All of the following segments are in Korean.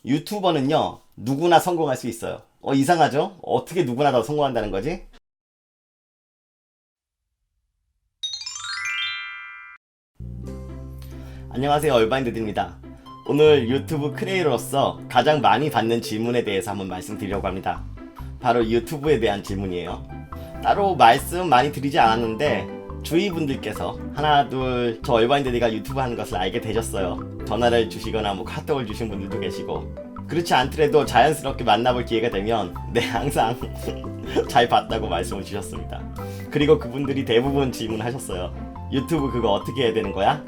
유튜버는요, 누구나 성공할 수 있어요. 이상하죠? 어떻게 누구나 다 성공한다는 거지? 안녕하세요, 얼바인드입니다. 오늘 유튜브 크리에이터로서 가장 많이 받는 질문에 대해서 한번 말씀드리려고 합니다. 바로 유튜브에 대한 질문이에요. 따로 말씀 많이 드리지 않았는데 주위 분들께서 하나 둘 저 얼바인드가 유튜브 하는 것을 알게 되셨어요. 전화를 주시거나 뭐 카톡을 주신 분들도 계시고, 그렇지 않더라도 자연스럽게 만나볼 기회가 되면 항상 잘 봤다고 말씀을 주셨습니다. 그리고 그분들이 대부분 질문하셨어요. 유튜브 그거 어떻게 해야 되는 거야?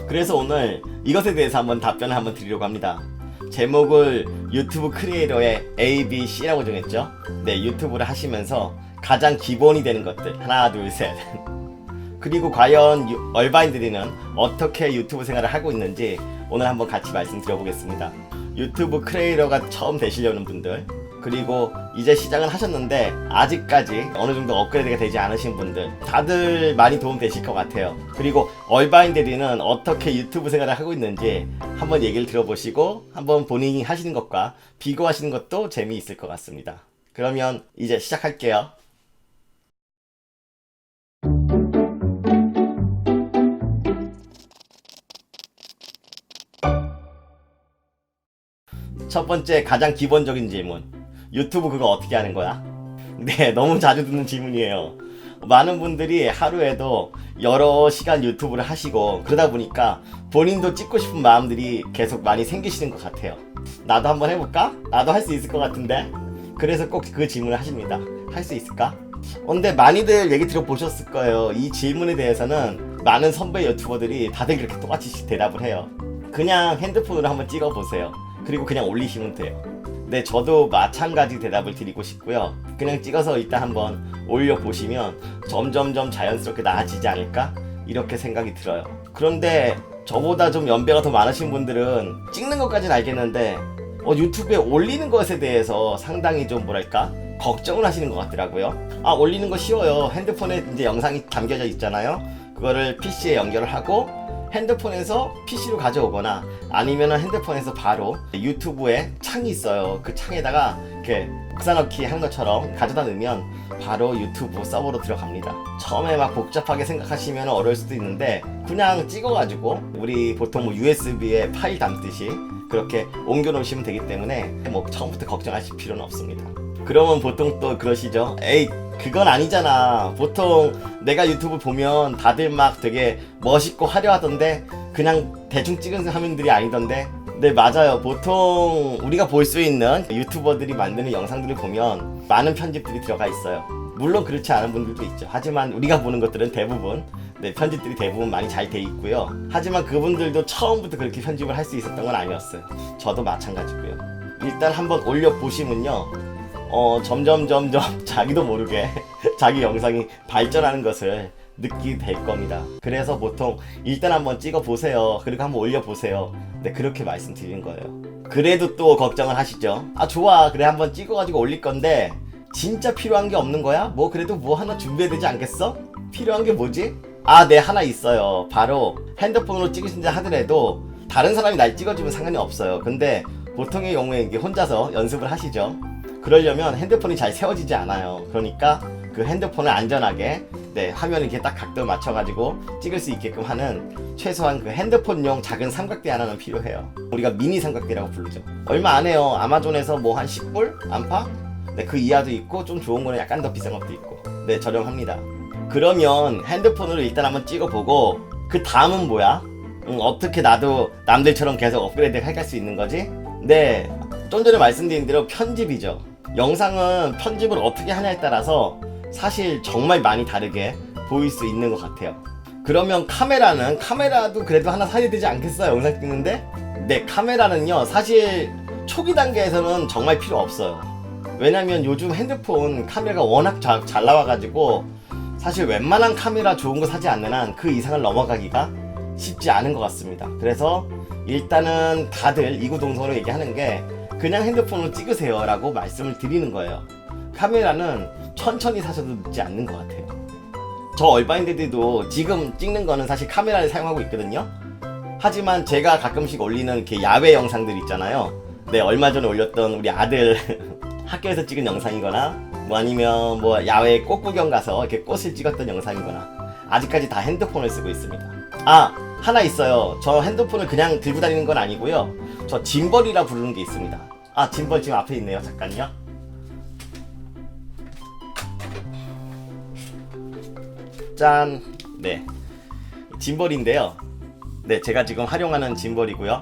그래서 오늘 이것에 대해서 한번 답변을 한번 드리려고 합니다. 제목을 유튜브 크리에이터의 A, B, C라고 정했죠. 네, 유튜브를 하시면서 가장 기본이 되는 것들 하나 둘 셋. 그리고 과연 얼바인들이는 어떻게 유튜브 생활을 하고 있는지 오늘 한번 같이 말씀드려보겠습니다. 유튜브 크리에이터가 처음 되시려는 분들, 그리고 이제 시작은 하셨는데 아직까지 어느 정도 업그레이드가 되지 않으신 분들, 다들 많이 도움 되실 것 같아요. 그리고 얼바인들이는 어떻게 유튜브 생활을 하고 있는지 한번 얘기를 들어보시고 한번 본인이 하시는 것과 비교하시는 것도 재미있을 것 같습니다. 그러면 이제 시작할게요. 첫 번째, 가장 기본적인 질문. 유튜브 그거 어떻게 하는 거야? 네, 너무 자주 듣는 질문이에요. 많은 분들이 하루에도 여러 시간 유튜브를 하시고 그러다 보니까 본인도 찍고 싶은 마음들이 계속 많이 생기시는 것 같아요. 나도 한번 해볼까? 나도 할 수 있을 것 같은데? 그래서 꼭 그 질문을 하십니다. 할 수 있을까? 근데 많이들 얘기 들어보셨을 거예요. 이 질문에 대해서는 많은 선배 유튜버들이 다들 그렇게 똑같이 대답을 해요. 그냥 핸드폰으로 한번 찍어보세요. 그리고 그냥 올리시면 돼요. 네, 저도 마찬가지 대답을 드리고 싶고요. 그냥 찍어서 일단 한번 올려보시면 점점점 자연스럽게 나아지지 않을까? 이렇게 생각이 들어요. 그런데 저보다 좀 연배가 더 많으신 분들은 찍는 것까지는 알겠는데 유튜브에 올리는 것에 대해서 상당히 좀 뭐랄까? 걱정을 하시는 것 같더라고요. 올리는 거 쉬워요. 핸드폰에 이제 영상이 담겨져 있잖아요. 그거를 PC에 연결을 하고 핸드폰에서 PC로 가져오거나 아니면은 핸드폰에서 바로 유튜브에 창이 있어요. 그 창에다가 이렇게 복사넣기 한 것처럼 가져다 넣으면 바로 유튜브 서버로 들어갑니다. 처음에 막 복잡하게 생각하시면 어려울 수도 있는데 그냥 찍어가지고 우리 보통 뭐 USB에 파일 담듯이 그렇게 옮겨 놓으시면 되기 때문에 뭐 처음부터 걱정하실 필요는 없습니다. 그러면 보통 또 그러시죠. 에이, 그건 아니잖아. 보통 내가 유튜브 보면 다들 막 되게 멋있고 화려하던데 그냥 대충 찍은 화면들이 아니던데. 네, 맞아요. 보통 우리가 볼 수 있는 유튜버들이 만드는 영상들을 보면 많은 편집들이 들어가 있어요. 물론 그렇지 않은 분들도 있죠. 하지만 우리가 보는 것들은 대부분 편집들이 대부분 많이 잘 돼 있고요. 하지만 그분들도 처음부터 그렇게 편집을 할 수 있었던 건 아니었어요. 저도 마찬가지고요. 일단 한번 올려보시면요. 점점 자기도 모르게 자기 영상이 발전하는 것을 느끼게 될 겁니다. 그래서 보통 일단 한번 찍어 보세요. 그리고 한번 올려 보세요. 네, 그렇게 말씀드리는 거예요. 그래도 또 걱정을 하시죠. 좋아, 그래, 한번 찍어가지고 올릴 건데 진짜 필요한 게 없는 거야? 뭐 그래도 뭐 하나 준비해야 되지 않겠어? 필요한 게 뭐지? 네, 하나 있어요. 바로 핸드폰으로 찍으신다 하더라도 다른 사람이 날 찍어주면 상관이 없어요. 근데 보통의 경우에 이게 혼자서 연습을 하시죠. 그러려면 핸드폰이 잘 세워지지 않아요. 그러니까 그 핸드폰을 안전하게 화면을 이렇게 딱 각도 맞춰가지고 찍을 수 있게끔 하는 최소한 그 핸드폰용 작은 삼각대 하나는 필요해요. 우리가 미니 삼각대라고 부르죠. 얼마 안 해요. 아마존에서 뭐 한 10불? 안팎? 네, 그 이하도 있고 좀 좋은 거는 약간 더 비싼 것도 있고. 네, 저렴합니다. 그러면 핸드폰으로 일단 한번 찍어보고 그 다음은 뭐야? 어떻게 나도 남들처럼 계속 업그레이드 해갈 수 있는 거지? 네, 좀 전에 말씀드린 대로 편집이죠. 영상은 편집을 어떻게 하냐에 따라서 사실 정말 많이 다르게 보일 수 있는 것 같아요. 그러면 카메라도 그래도 하나 사야 되지 않겠어요? 영상 찍는데? 네, 카메라는요 사실 초기 단계에서는 정말 필요 없어요. 왜냐면 요즘 핸드폰 카메라가 워낙 잘 나와가지고 사실 웬만한 카메라 좋은 거 사지 않는 한 그 이상을 넘어가기가 쉽지 않은 것 같습니다. 그래서 일단은 다들 이구동성으로 얘기하는 게 그냥 핸드폰으로 찍으세요 라고 말씀을 드리는 거예요. 카메라는 천천히 사셔도 늦지 않는 것 같아요. 저 얼바인드들도 지금 찍는 거는 사실 카메라를 사용하고 있거든요. 하지만 제가 가끔씩 올리는 이렇게 야외 영상들 있잖아요. 네, 얼마 전에 올렸던 우리 아들 학교에서 찍은 영상이거나 뭐 아니면 뭐 야외 꽃 구경 가서 이렇게 꽃을 찍었던 영상이거나 아직까지 다 핸드폰을 쓰고 있습니다. 아, 하나 있어요. 저 핸드폰을 그냥 들고 다니는 건 아니고요. 저 짐벌이라 부르는 게 있습니다. 아, 짐벌 지금 앞에 있네요. 잠깐요. 짠. 네, 짐벌인데요. 네, 제가 지금 활용하는 짐벌이고요.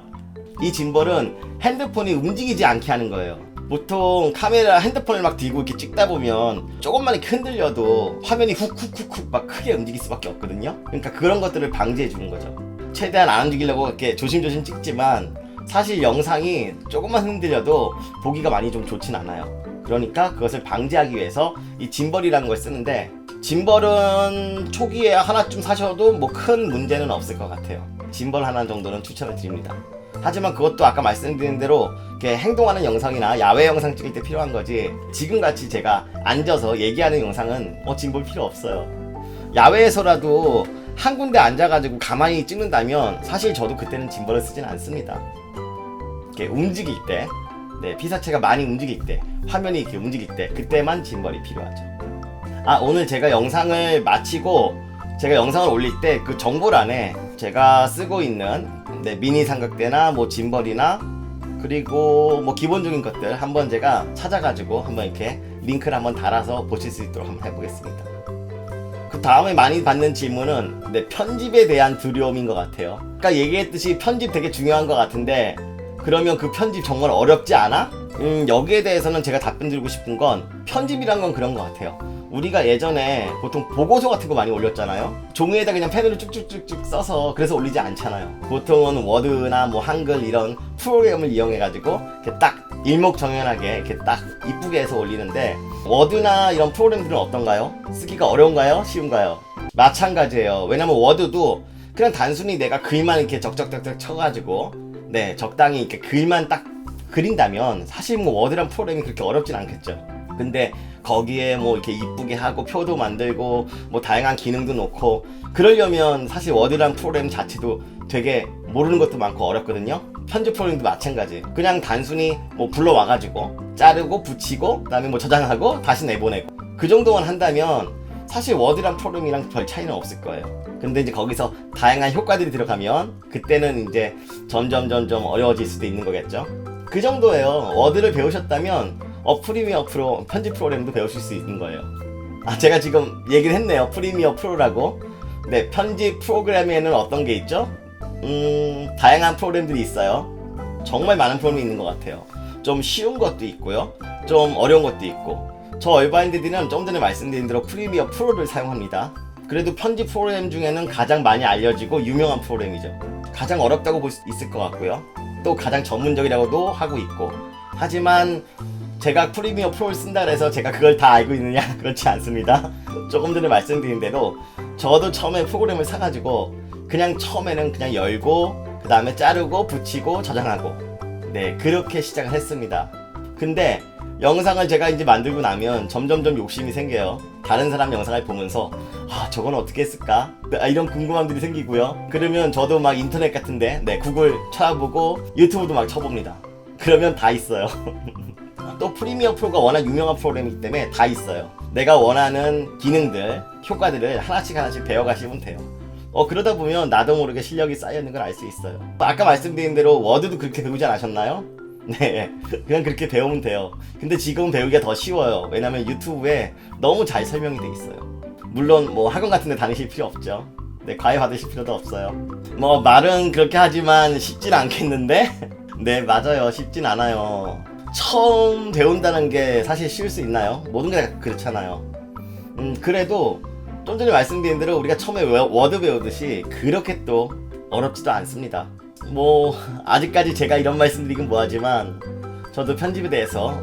이 짐벌은 핸드폰이 움직이지 않게 하는 거예요. 보통 카메라 핸드폰을 막 들고 이렇게 찍다 보면 조금만 이렇게 흔들려도 화면이 훅훅훅훅 막 크게 움직일 수밖에 없거든요. 그러니까 그런 것들을 방지해 주는 거죠. 최대한 안 움직이려고 이렇게 조심조심 찍지만 사실 영상이 조금만 흔들려도 보기가 많이 좀 좋진 않아요. 그러니까 그것을 방지하기 위해서 이 짐벌이라는 걸 쓰는데, 짐벌은 초기에 하나쯤 사셔도 뭐 큰 문제는 없을 것 같아요. 짐벌 하나 정도는 추천을 드립니다. 하지만 그것도 아까 말씀드린 대로 이렇게 행동하는 영상이나 야외 영상 찍을 때 필요한 거지, 지금같이 제가 앉아서 얘기하는 영상은 짐벌 필요 없어요. 야외에서라도 한 군데 앉아가지고 가만히 찍는다면 사실 저도 그때는 짐벌을 쓰진 않습니다. 이렇게 움직일 때, 네, 피사체가 많이 움직일 때, 화면이 이렇게 움직일 때, 그때만 짐벌이 필요하죠. 아, 오늘 제가 영상을 마치고 제가 영상을 올릴 때 그 정보란에 제가 쓰고 있는 미니 삼각대나 뭐 짐벌이나 그리고 뭐 기본적인 것들 한번 제가 찾아가지고 한번 이렇게 링크를 한번 달아서 보실 수 있도록 한번 해보겠습니다. 그 다음에 많이 받는 질문은 편집에 대한 두려움인 것 같아요. 아까 얘기했듯이 편집 되게 중요한 것 같은데, 그러면 그 편집 정말 어렵지 않아? 여기에 대해서는 제가 답변 드리고 싶은 건, 편집이란 건 그런 것 같아요. 우리가 예전에 보통 보고서 같은 거 많이 올렸잖아요. 종이에다 그냥 펜으로 쭉쭉쭉쭉 써서 그래서 올리지 않잖아요. 보통은 워드나 뭐 한글 이런 프로그램을 이용해가지고 이렇게 딱 일목정연하게 이렇게 딱 이쁘게 해서 올리는데, 워드나 이런 프로그램들은 어떤가요? 쓰기가 어려운가요? 쉬운가요? 마찬가지예요. 왜냐면 워드도 그냥 단순히 내가 글만 이렇게 적적적적 쳐가지고 적당히 이렇게 글만 딱 그린다면 사실 뭐 워드란 프로그램이 그렇게 어렵진 않겠죠. 근데 거기에 뭐 이렇게 이쁘게 하고 표도 만들고 뭐 다양한 기능도 놓고 그러려면 사실 워드란 프로그램 자체도 되게 모르는 것도 많고 어렵거든요. 편집 프로그램도 마찬가지. 그냥 단순히 뭐 불러와가지고 자르고 붙이고 그다음에 뭐 저장하고 다시 내보내고 그 정도만 한다면 사실 워드란 프로그램이랑 별 차이는 없을 거예요. 근데 이제 거기서 다양한 효과들이 들어가면 그때는 이제 점점 어려워질 수도 있는 거겠죠. 그 정도예요. 워드를 배우셨다면 프리미어 프로 편집 프로그램도 배우실 수 있는 거예요. 아, 제가 지금 얘기를 했네요. 프리미어 프로라고. 네, 편집 프로그램에는 어떤 게 있죠? 다양한 프로그램들이 있어요. 정말 많은 프로그램이 있는 것 같아요. 좀 쉬운 것도 있고요, 좀 어려운 것도 있고. 저 얼바인드들은 좀 전에 말씀드린 대로 프리미어 프로를 사용합니다. 그래도 편집 프로그램 중에는 가장 많이 알려지고 유명한 프로그램이죠. 가장 어렵다고 볼 수 있을 것 같고요, 또 가장 전문적이라고도 하고 있고. 하지만 제가 프리미어 프로를 쓴다 그래서 제가 그걸 다 알고 있느냐? 그렇지 않습니다. 조금 전에 말씀드린 대로 저도 처음에 프로그램을 사가지고 그냥 처음에는 그냥 열고 그 다음에 자르고 붙이고 저장하고 그렇게 시작을 했습니다. 근데 영상을 제가 이제 만들고 나면 점점 욕심이 생겨요. 다른 사람 영상을 보면서 저건 어떻게 했을까? 이런 궁금함들이 생기고요. 그러면 저도 막 인터넷 같은데 구글 찾아보고 유튜브도 막 쳐봅니다. 그러면 다 있어요. 또 프리미어 프로가 워낙 유명한 프로그램이기 때문에 다 있어요. 내가 원하는 기능들, 효과들을 하나씩 배워가시면 돼요. 그러다 보면 나도 모르게 실력이 쌓여있는 걸 알 수 있어요. 아까 말씀드린 대로 워드도 그렇게 배우지 않으셨나요? 네, 그냥 그렇게 배우면 돼요. 근데 지금 배우기가 더 쉬워요. 왜냐면 유튜브에 너무 잘 설명이 돼 있어요. 물론 뭐 학원 같은 데 다니실 필요 없죠. 과외 받으실 필요도 없어요. 뭐 말은 그렇게 하지만 쉽진 않겠는데? 네, 맞아요. 쉽진 않아요. 처음 배운다는 게 사실 쉬울 수 있나요? 모든 게 다 그렇잖아요. 그래도 좀 전에 말씀드린 대로 우리가 처음에 워드 배우듯이 그렇게 또 어렵지도 않습니다. 뭐 아직까지 제가 이런 말씀드리긴 뭐하지만 저도 편집에 대해서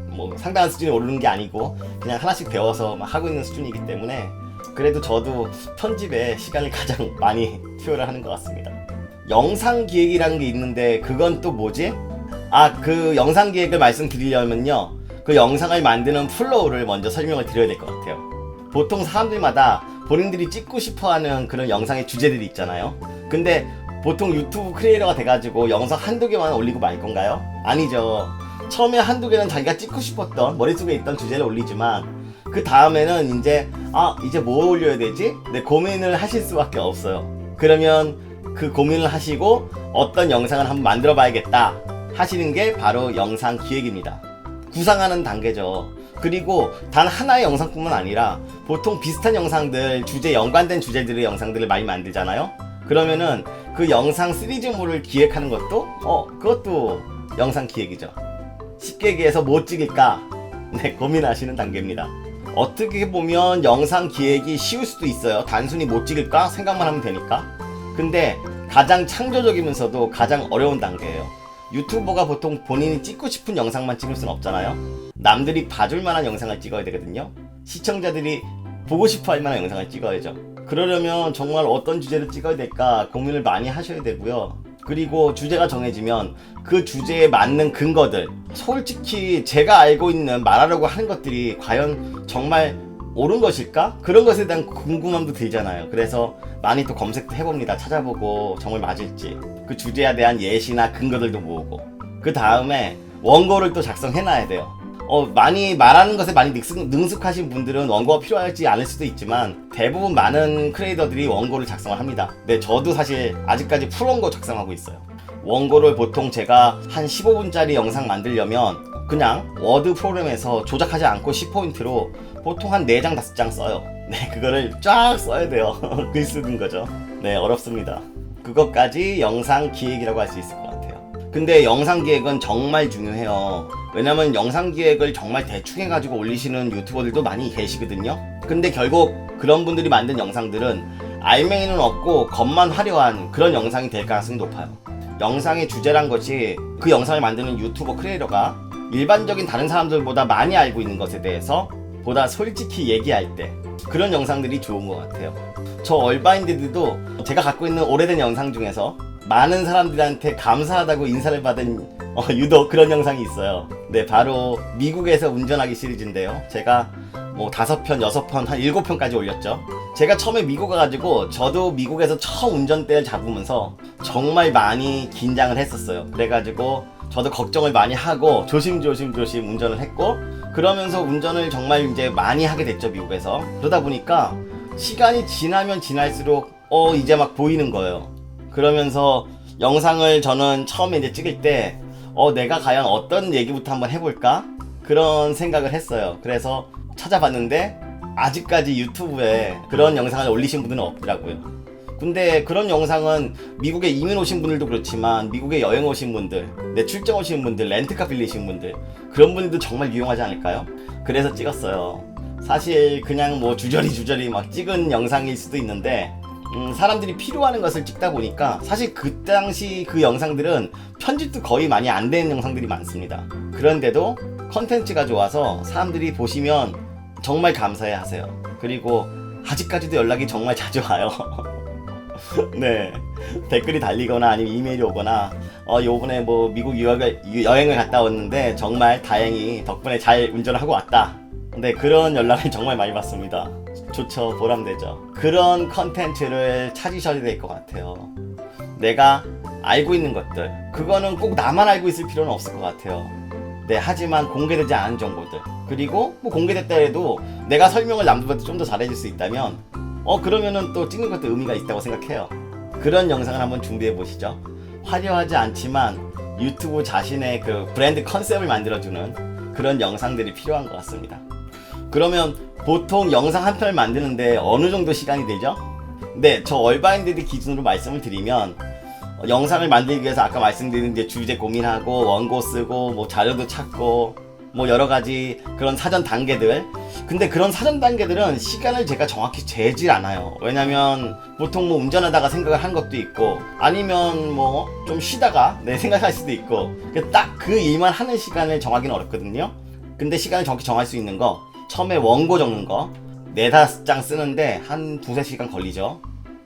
뭐 상당한 수준에 오르는 게 아니고 그냥 하나씩 배워서 막 하고 있는 수준이기 때문에 그래도 저도 편집에 시간을 가장 많이 투여를 하는 것 같습니다. 영상 기획이라는 게 있는데 그건 또 뭐지? 그 영상 기획을 말씀드리려면요, 그 영상을 만드는 플로우를 먼저 설명을 드려야 될 것 같아요. 보통 사람들마다 본인들이 찍고 싶어하는 그런 영상의 주제들이 있잖아요. 근데 보통 유튜브 크리에이터가 돼가지고 영상 한두 개만 올리고 말 건가요? 아니죠. 처음에 한두 개는 자기가 찍고 싶었던 머릿속에 있던 주제를 올리지만 그 다음에는 이제 이제 뭐 올려야 되지? 네, 고민을 하실 수밖에 없어요. 그러면 그 고민을 하시고 어떤 영상을 한번 만들어 봐야겠다 하시는 게 바로 영상 기획입니다. 구상하는 단계죠. 그리고 단 하나의 영상뿐만 아니라 보통 비슷한 영상들, 연관된 주제들의 영상들을 많이 만들잖아요. 그러면은 그 영상 시리즈물을 기획하는 것도 그것도 영상 기획이죠. 쉽게 얘기해서 뭐 찍을까? 네, 고민하시는 단계입니다. 어떻게 보면 영상 기획이 쉬울 수도 있어요. 단순히 뭐 찍을까? 생각만 하면 되니까. 근데 가장 창조적이면서도 가장 어려운 단계예요. 유튜버가 보통 본인이 찍고 싶은 영상만 찍을 순 없잖아요. 남들이 봐줄 만한 영상을 찍어야 되거든요. 시청자들이 보고 싶어 할 만한 영상을 찍어야죠. 그러려면 정말 어떤 주제를 찍어야 될까 고민을 많이 하셔야 되고요. 그리고 주제가 정해지면 그 주제에 맞는 근거들, 솔직히 제가 알고 있는 말하려고 하는 것들이 과연 정말 옳은 것일까? 그런 것에 대한 궁금함도 들잖아요. 그래서 많이 또 검색도 해봅니다. 찾아보고 정말 맞을지. 그 주제에 대한 예시나 근거들도 모으고. 그 다음에 원고를 또 작성해놔야 돼요. 많이 말하는 것에 많이 능숙하신 분들은 원고가 필요하지 않을 수도 있지만 대부분 많은 크리에이터들이 원고를 작성을 합니다. 네, 저도 사실 아직까지 풀원고 작성하고 있어요. 원고를 보통 제가 한 15분짜리 영상 만들려면 그냥 워드 프로그램에서 조작하지 않고 10포인트로 보통 한 4장 5장 써요. 네, 그거를 쫙 써야 돼요. 글 쓰는 거죠. 네, 어렵습니다. 그것까지 영상 기획이라고 할 수 있을 것 같아요. 근데 영상 기획은 정말 중요해요. 왜냐면 영상 기획을 정말 대충 해가지고 올리시는 유튜버들도 많이 계시거든요. 근데 결국 그런 분들이 만든 영상들은 알맹이는 없고 겉만 화려한 그런 영상이 될 가능성이 높아요. 영상의 주제란 것이 그 영상을 만드는 유튜버 크리에이터가 일반적인 다른 사람들보다 많이 알고 있는 것에 대해서 보다 솔직히 얘기할 때 그런 영상들이 좋은 것 같아요. 저 얼바인드도 제가 갖고 있는 오래된 영상 중에서 많은 사람들한테 감사하다고 인사를 받은 유독 그런 영상이 있어요. 네, 바로 미국에서 운전하기 시리즈인데요. 제가 뭐 5편, 6편, 한 7편까지 올렸죠. 제가 처음에 미국 가가지고 저도 미국에서 처음 운전대를 잡으면서 정말 많이 긴장을 했었어요. 그래가지고 저도 걱정을 많이 하고 조심조심 운전을 했고, 그러면서 운전을 정말 이제 많이 하게 됐죠, 미국에서. 그러다 보니까 시간이 지나면 지날수록 이제 막 보이는 거예요. 그러면서 영상을 저는 처음에 이제 찍을 때 내가 과연 어떤 얘기부터 한번 해볼까? 그런 생각을 했어요. 그래서 찾아봤는데 아직까지 유튜브에 그런 영상을 올리신 분들은 없더라고요. 근데 그런 영상은 미국에 이민 오신 분들도 그렇지만 미국에 여행 오신 분들, 출장 오신 분들, 렌트카 빌리신 분들, 그런 분들도 정말 유용하지 않을까요? 그래서 찍었어요. 사실 그냥 뭐 주저리 막 찍은 영상일 수도 있는데 사람들이 필요하는 것을 찍다 보니까 사실 그 당시 그 영상들은 편집도 거의 많이 안 되는 영상들이 많습니다. 그런데도 컨텐츠가 좋아서 사람들이 보시면 정말 감사해 하세요. 그리고 아직까지도 연락이 정말 자주 와요. 네, 댓글이 달리거나 아니면 이메일이 오거나 요번에 뭐 미국 여행을 갔다 왔는데 정말 다행히 덕분에 잘 운전을 하고 왔다. 네, 그런 연락을 정말 많이 받습니다. 좋죠, 보람되죠. 그런 컨텐츠를 찾으셔야 될 것 같아요. 내가 알고 있는 것들, 그거는 꼭 나만 알고 있을 필요는 없을 것 같아요. 네, 하지만 공개되지 않은 정보들, 그리고 뭐 공개됐다 해도 내가 설명을 남들보다 좀 더 잘해줄 수 있다면 그러면은 또 찍는 것도 의미가 있다고 생각해요. 그런 영상을 한번 준비해 보시죠. 화려하지 않지만 유튜브 자신의 그 브랜드 컨셉을 만들어주는 그런 영상들이 필요한 것 같습니다. 그러면 보통 영상 한 편을 만드는데 어느 정도 시간이 되죠? 네, 저 얼바인드드 기준으로 말씀을 드리면 영상을 만들기 위해서 아까 말씀드린 이제 주제 고민하고 원고 쓰고 뭐 자료도 찾고 뭐 여러 가지 그런 사전 단계들. 근데 그런 사전 단계들은 시간을 제가 정확히 재질 않아요. 왜냐면 보통 뭐 운전하다가 생각을 한 것도 있고 아니면 뭐 좀 쉬다가 생각할 수도 있고 딱 그 일만 하는 시간을 정하기는 어렵거든요. 근데 시간을 정확히 정할 수 있는 거, 처음에 원고 적는 거 4-5장 쓰는데 한 2-3시간 걸리죠.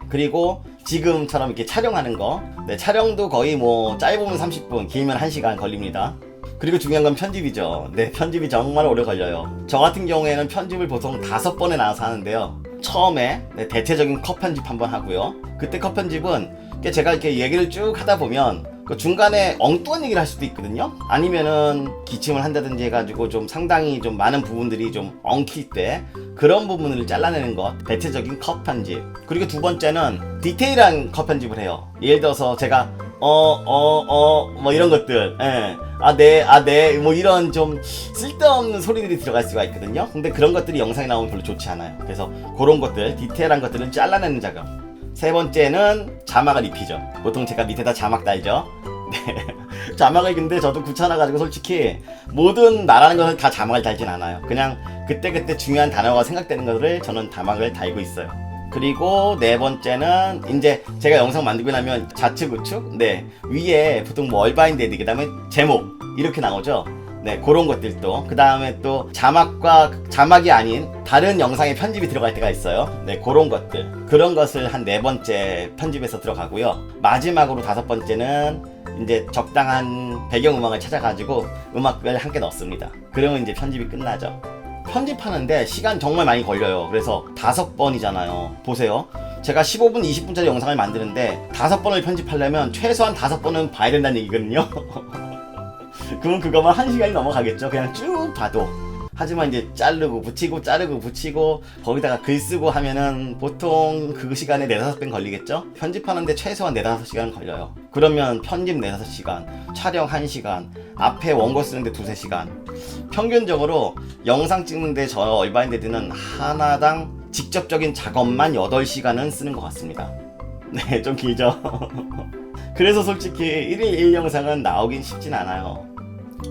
그리고 지금처럼 이렇게 촬영하는 거, 촬영도 거의 뭐 짧으면 30분, 길면 1시간 걸립니다. 그리고 중요한 건 편집이죠. 네, 편집이 정말 오래 걸려요. 저 같은 경우에는 편집을 보통 5번에 나눠서 하는데요. 처음에 대체적인 컷 편집 한번 하고요. 그때 컷 편집은 그러니까 제가 이렇게 얘기를 쭉 하다 보면 그 중간에 엉뚱한 얘기를 할 수도 있거든요. 아니면은 기침을 한다든지 해가지고 좀 상당히 좀 많은 부분들이 좀 엉킬 때 그런 부분을 잘라내는 것, 대체적인 컷 편집. 그리고 두 번째는 디테일한 컷 편집을 해요. 예를 들어서 제가 뭐 이런 것들, 뭐 이런 좀 쓸데없는 소리들이 들어갈 수가 있거든요. 근데 그런 것들이 영상에 나오면 별로 좋지 않아요. 그래서 그런 것들, 디테일한 것들은 잘라내는 작업. 세 번째는 자막을 입히죠. 보통 제가 밑에다 자막 달죠. 네. 자막을 근데 저도 귀찮아가지고 솔직히 모든 말하는 것을 다 자막을 달진 않아요. 그냥 그때그때 중요한 단어가 생각되는 것을 저는 자막을 달고 있어요. 그리고 네 번째는 이제 제가 영상 만들고 나면 좌측 우측 위에 보통 뭐 얼바인드 헤드, 그 다음에 제목 이렇게 나오죠. 네, 그런 것들도. 그 다음에 또 자막이 아닌 다른 영상에 편집이 들어갈 때가 있어요. 네, 그런 것들. 그런 것을 한 네 번째 편집에서 들어가고요. 마지막으로 다섯 번째는 이제 적당한 배경음악을 찾아가지고 음악을 함께 넣습니다. 그러면 이제 편집이 끝나죠. 편집하는데 시간 정말 많이 걸려요. 그래서 5번이잖아요. 보세요. 제가 15분, 20분짜리 영상을 만드는데 5번을 편집하려면 최소한 5번은 봐야 된다는 얘기거든요. 그럼 그거만 1시간이 넘어가겠죠. 그냥 쭉 봐도. 하지만 이제 자르고 붙이고 거기다가 글 쓰고 하면은 보통 그 시간에 4-5번 걸리겠죠? 편집하는데 최소한 4-5시간 걸려요. 그러면 편집 4-5시간, 촬영 1시간, 앞에 원고 쓰는데 2-3시간. 평균적으로 영상 찍는데 저 얼바인데드는 하나당 직접적인 작업만 8시간은 쓰는 것 같습니다. 네, 좀 길죠? 그래서 솔직히 1일 1영상은 나오긴 쉽진 않아요.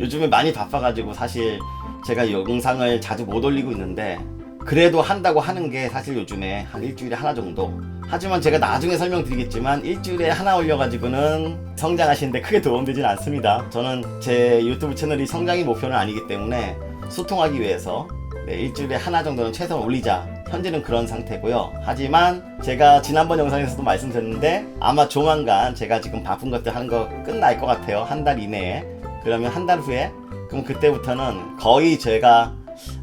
요즘에 많이 바빠가지고 사실 제가 영상을 자주 못 올리고 있는데 그래도 한다고 하는 게 사실 요즘에 한 일주일에 하나 정도. 하지만 제가 나중에 설명드리겠지만 일주일에 하나 올려가지고는 성장하시는데 크게 도움되진 않습니다. 저는 제 유튜브 채널이 성장이 목표는 아니기 때문에 소통하기 위해서 일주일에 하나 정도는 최소한 올리자. 현재는 그런 상태고요. 하지만 제가 지난번 영상에서도 말씀드렸는데 아마 조만간 제가 지금 바쁜 것들 하는 거 끝날 것 같아요. 한 달 이내에. 그러면 한 달 후에 그럼 그때부터는 거의 제가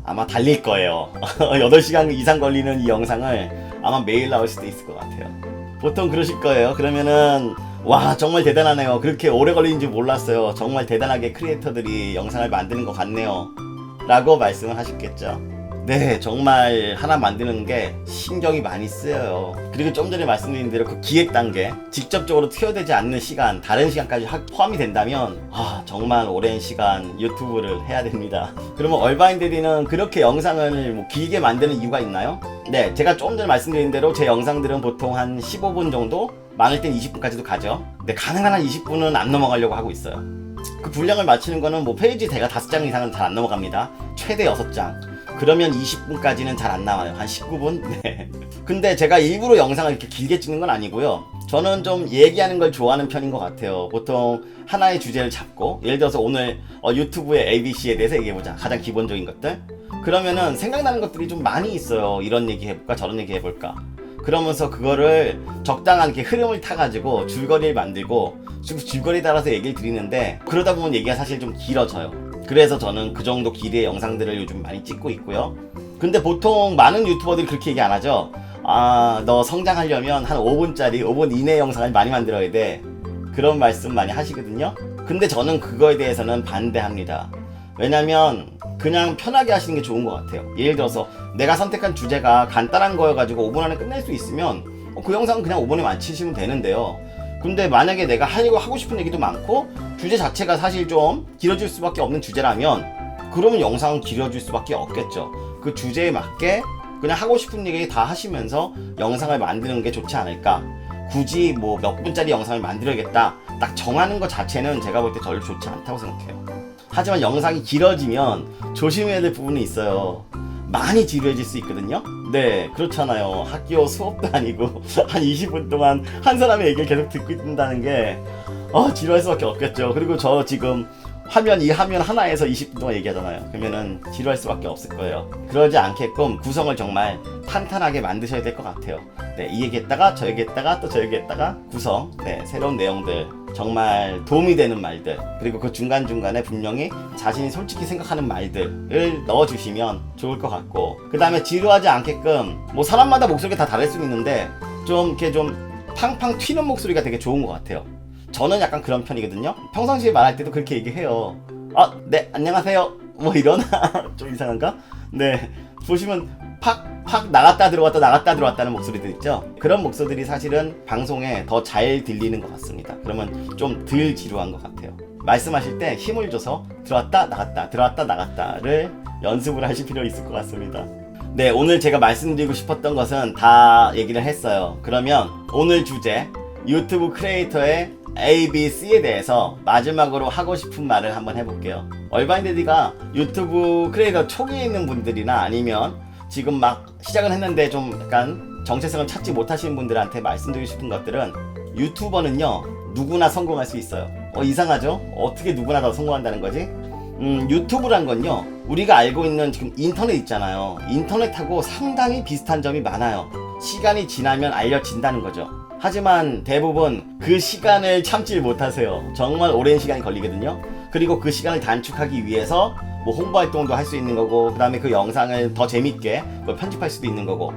아마 달릴 거예요. 8시간 이상 걸리는 이 영상을 아마 매일 나올 수도 있을 것 같아요. 보통 그러실 거예요. 그러면은 와 정말 대단하네요. 그렇게 오래 걸리는 줄 몰랐어요. 정말 대단하게 크리에이터들이 영상을 만드는 것 같네요 라고 말씀을 하셨겠죠. 네, 정말 하나 만드는 게 신경이 많이 쓰여요. 그리고 좀 전에 말씀드린 대로 그 기획 단계, 직접적으로 투여되지 않는 시간, 다른 시간까지 포함이 된다면 정말 오랜 시간 유튜브를 해야 됩니다. 그러면 얼바인데리는 그렇게 영상을 뭐 길게 만드는 이유가 있나요? 네, 제가 좀 전에 말씀드린 대로 제 영상들은 보통 한 15분 정도, 많을 땐 20분까지도 가죠. 근데 가능한 한 20분은 안 넘어가려고 하고 있어요. 그 분량을 맞추는 거는 뭐 페이지 대가 5장 이상은 잘 안 넘어갑니다. 최대 6장. 그러면 20분까지는 잘 안 나와요. 한 19분? 네. 근데 제가 일부러 영상을 이렇게 길게 찍는 건 아니고요. 저는 좀 얘기하는 걸 좋아하는 편인 것 같아요. 보통 하나의 주제를 잡고, 예를 들어서 오늘 유튜브의 ABC에 대해서 얘기해보자. 가장 기본적인 것들. 그러면은 생각나는 것들이 좀 많이 있어요. 이런 얘기 해볼까? 저런 얘기 해볼까? 그러면서 그거를 적당한 이렇게 흐름을 타가지고 줄거리를 만들고 줄거리에 따라서 얘기를 드리는데 그러다 보면 얘기가 사실 좀 길어져요. 그래서 저는 그 정도 길이의 영상들을 요즘 많이 찍고 있고요. 근데 보통 많은 유튜버들이 그렇게 얘기 안 하죠. 너 성장하려면 한 5분짜리 5분 이내 영상을 많이 만들어야 돼. 그런 말씀 많이 하시거든요. 근데 저는 그거에 대해서는 반대합니다. 왜냐면 그냥 편하게 하시는 게 좋은 것 같아요. 예를 들어서 내가 선택한 주제가 간단한 거여가지고 5분 안에 끝낼 수 있으면 그 영상은 그냥 5분에 마치시면 되는데요. 근데 만약에 내가 하고 싶은 얘기도 많고 주제 자체가 사실 좀 길어질 수밖에 없는 주제라면 그러면 영상은 길어질 수밖에 없겠죠. 그 주제에 맞게 그냥 하고 싶은 얘기 다 하시면서 영상을 만드는 게 좋지 않을까. 굳이 뭐 몇 분짜리 영상을 만들어야겠다 딱 정하는 것 자체는 제가 볼 때 별로 좋지 않다고 생각해요. 하지만 영상이 길어지면 조심해야 될 부분이 있어요. 많이 지루해질 수 있거든요. 네, 그렇잖아요. 학교 수업도 아니고 한 20분 동안 한 사람의 얘기를 계속 듣고 있다는 게 지루할 수밖에 없겠죠. 그리고 저 지금 이 화면 하나에서 20분 동안 얘기하잖아요. 그러면은 지루할 수밖에 없을 거예요. 그러지 않게끔 구성을 정말 탄탄하게 만드셔야 될 것 같아요. 네, 이 얘기했다가 저 얘기했다가 또 저 얘기했다가 구성, 새로운 내용들, 정말 도움이 되는 말들, 그리고 그 중간중간에 분명히 자신이 솔직히 생각하는 말들을 넣어주시면 좋을 것 같고, 그 다음에 지루하지 않게끔 뭐 사람마다 목소리가 다 다를 수 있는데 좀 이렇게 좀 팡팡 튀는 목소리가 되게 좋은 것 같아요. 저는 약간 그런 편이거든요. 평상시에 말할 때도 그렇게 얘기해요. 아, 네, 안녕하세요. 뭐 이러나? 좀 이상한가? 네, 보시면 팍팍 나갔다 들어왔다 나갔다 들어왔다는 목소리들 있죠? 그런 목소리들이 사실은 방송에 더 잘 들리는 것 같습니다. 그러면 좀 덜 지루한 것 같아요. 말씀하실 때 힘을 줘서 들어왔다 나갔다 들어왔다 나갔다를 연습을 하실 필요 있을 것 같습니다. 네, 오늘 제가 말씀드리고 싶었던 것은 다 얘기를 했어요. 그러면 오늘 주제 유튜브 크리에이터의 ABC에 대해서 마지막으로 하고 싶은 말을 한번 해볼게요. 얼바인데디가 유튜브 크리에이터 초기에 있는 분들이나 아니면 지금 막 시작은 했는데 좀 약간 정체성을 찾지 못하시는 분들한테 말씀드리고 싶은 것들은 유튜버는요 누구나 성공할 수 있어요. 이상하죠? 어떻게 누구나 다 성공한다는 거지? 유튜브란 건요 우리가 알고 있는 지금 인터넷 있잖아요. 인터넷하고 상당히 비슷한 점이 많아요. 시간이 지나면 알려진다는 거죠. 하지만 대부분 그 시간을 참지 못하세요. 정말 오랜 시간이 걸리거든요. 그리고 그 시간을 단축하기 위해서 뭐 홍보 활동도 할 수 있는 거고, 그 다음에 그 영상을 더 재밌게 편집할 수도 있는 거고.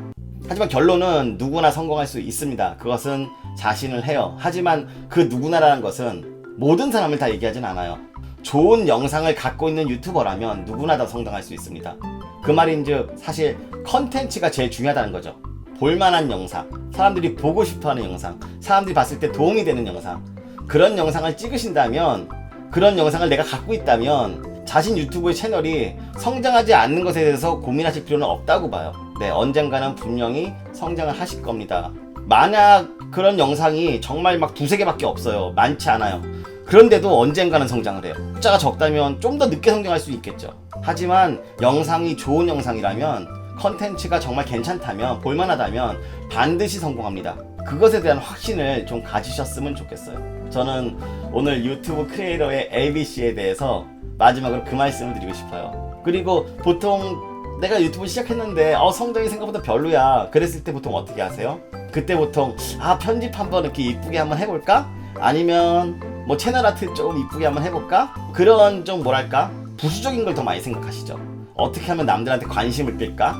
하지만 결론은 누구나 성공할 수 있습니다. 그것은 자신을 해요. 하지만 그 누구나라는 것은 모든 사람을 다 얘기하진 않아요. 좋은 영상을 갖고 있는 유튜버라면 누구나 다 성공할 수 있습니다. 그 말인즉 사실 컨텐츠가 제일 중요하다는 거죠. 볼만한 영상, 사람들이 보고 싶어하는 영상, 사람들이 봤을 때 도움이 되는 영상, 그런 영상을 찍으신다면, 그런 영상을 내가 갖고 있다면 자신 유튜브의 채널이 성장하지 않는 것에 대해서 고민하실 필요는 없다고 봐요. 네, 언젠가는 분명히 성장을 하실 겁니다. 만약 그런 영상이 정말 막 두세 개밖에 없어요. 많지 않아요. 그런데도 언젠가는 성장을 해요. 숫자가 적다면 좀 더 늦게 성장할 수 있겠죠. 하지만 영상이 좋은 영상이라면, 컨텐츠가 정말 괜찮다면, 볼만하다면 반드시 성공합니다. 그것에 대한 확신을 좀 가지셨으면 좋겠어요. 저는 오늘 유튜브 크리에이터의 ABC에 대해서 마지막으로 그 말씀을 드리고 싶어요. 그리고 보통 내가 유튜브 시작했는데 성적이 생각보다 별로야, 그랬을 때 보통 어떻게 하세요? 그때 보통 편집 한번 이렇게 이쁘게 한번 해볼까? 아니면 뭐 채널 아트 좀 이쁘게 한번 해볼까? 그런 좀 뭐랄까 부수적인 걸 더 많이 생각하시죠. 어떻게 하면 남들한테 관심을 끌까?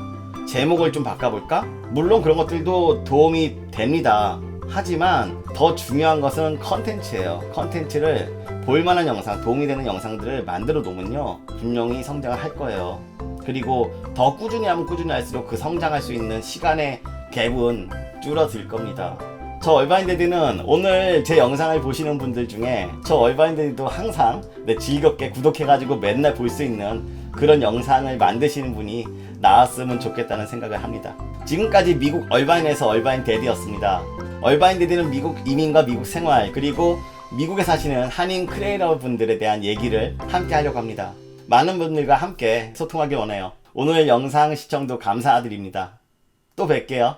제목을 좀 바꿔볼까? 물론 그런 것들도 도움이 됩니다. 하지만 더 중요한 것은 컨텐츠예요. 컨텐츠를 볼만한 영상, 도움이 되는 영상들을 만들어 놓으면요 분명히 성장을 할 거예요. 그리고 더 꾸준히 하면 꾸준히 할수록 그 성장할 수 있는 시간의 갭은 줄어들 겁니다. 저 얼바인데디는 오늘 제 영상을 보시는 분들 중에 저 얼바인데디도 항상 즐겁게 구독해가지고 맨날 볼 수 있는 그런 영상을 만드시는 분이 나왔으면 좋겠다는 생각을 합니다. 지금까지 미국 얼바인에서 얼바인데디였습니다. 얼바인데디는 미국 이민과 미국 생활, 그리고 미국에 사시는 한인 크리에이터 분들에 대한 얘기를 함께 하려고 합니다. 많은 분들과 함께 소통하길 원해요. 오늘 영상 시청도 감사드립니다. 또 뵐게요.